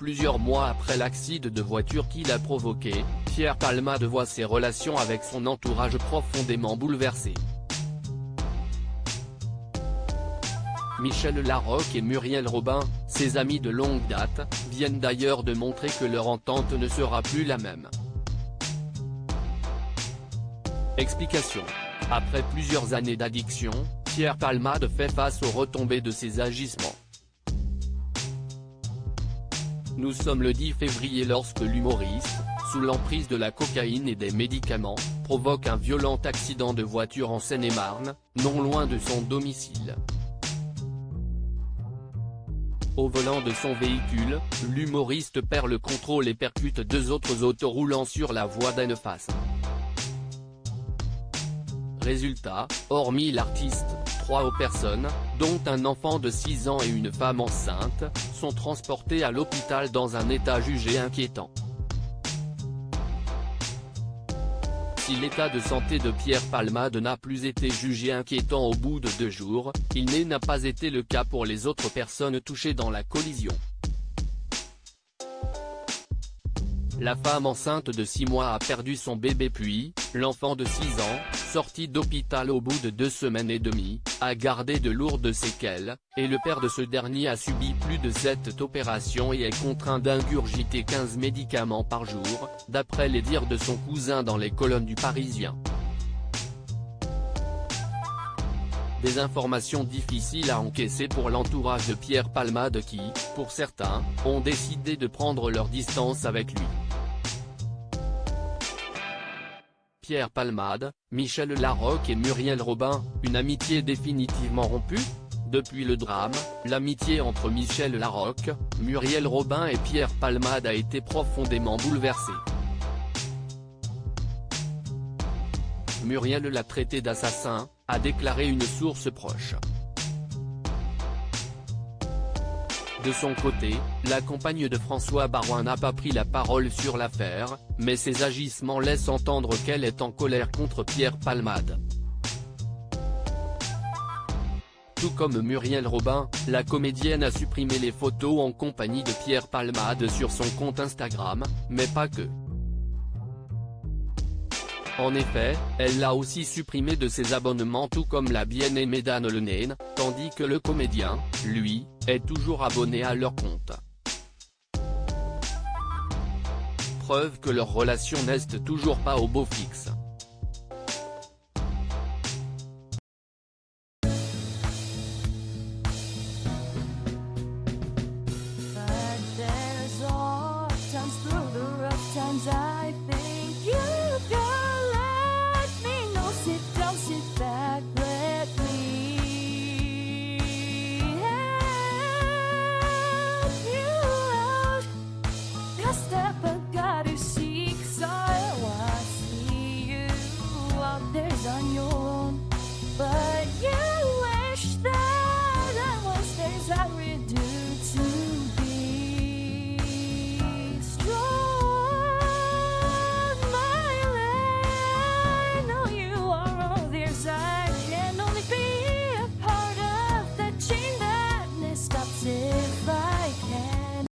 Plusieurs mois après l'accident de voiture qu'il a provoqué, Pierre Palmade voit ses relations avec son entourage profondément bouleversées. Michel Larocque et Muriel Robin, ses amis de longue date, viennent d'ailleurs de montrer que leur entente ne sera plus la même. Explication. Après plusieurs années d'addiction, Pierre Palmade fait face aux retombées de ses agissements. Nous sommes le 10 février lorsque l'humoriste, sous l'emprise de la cocaïne et des médicaments, provoque un violent accident de voiture en Seine-et-Marne, non loin de son domicile. Au volant de son véhicule, l'humoriste perd le contrôle et percute deux autres autos roulant sur la voie d'en face. Résultat, hormis l'artiste, 3 personnes, dont un enfant de 6 ans et une femme enceinte, sont transportées à l'hôpital dans un état jugé inquiétant. Si l'état de santé de Pierre Palmade n'a plus été jugé inquiétant au bout de 2 jours, il n'a pas été le cas pour les autres personnes touchées dans la collision. La femme enceinte de 6 mois a perdu son bébé puis, l'enfant de 6 ans, sorti d'hôpital au bout de 2 semaines et demie, a gardé de lourdes séquelles, et le père de ce dernier a subi plus de 7 opérations et est contraint d'ingurgiter 15 médicaments par jour, d'après les dires de son cousin dans les colonnes du Parisien. Des informations difficiles à encaisser pour l'entourage de Pierre Palmade qui, pour certains, ont décidé de prendre leur distance avec lui. Pierre Palmade, Michel Larocque et Muriel Robin, une amitié définitivement rompue ? Depuis le drame, l'amitié entre Michel Larocque, Muriel Robin et Pierre Palmade a été profondément bouleversée. Muriel l'a traité d'assassin, a déclaré une source proche. De son côté, la compagne de François Baroin n'a pas pris la parole sur l'affaire, mais ses agissements laissent entendre qu'elle est en colère contre Pierre Palmade. Tout comme Muriel Robin, la comédienne a supprimé les photos en compagnie de Pierre Palmade sur son compte Instagram, mais pas que. En effet, elle l'a aussi supprimé de ses abonnements tout comme la bien-aimée d'Anne Le Nain, tandis que le comédien, lui, est toujours abonné à leur compte. Preuve que leur relation n'est toujours pas au beau fixe.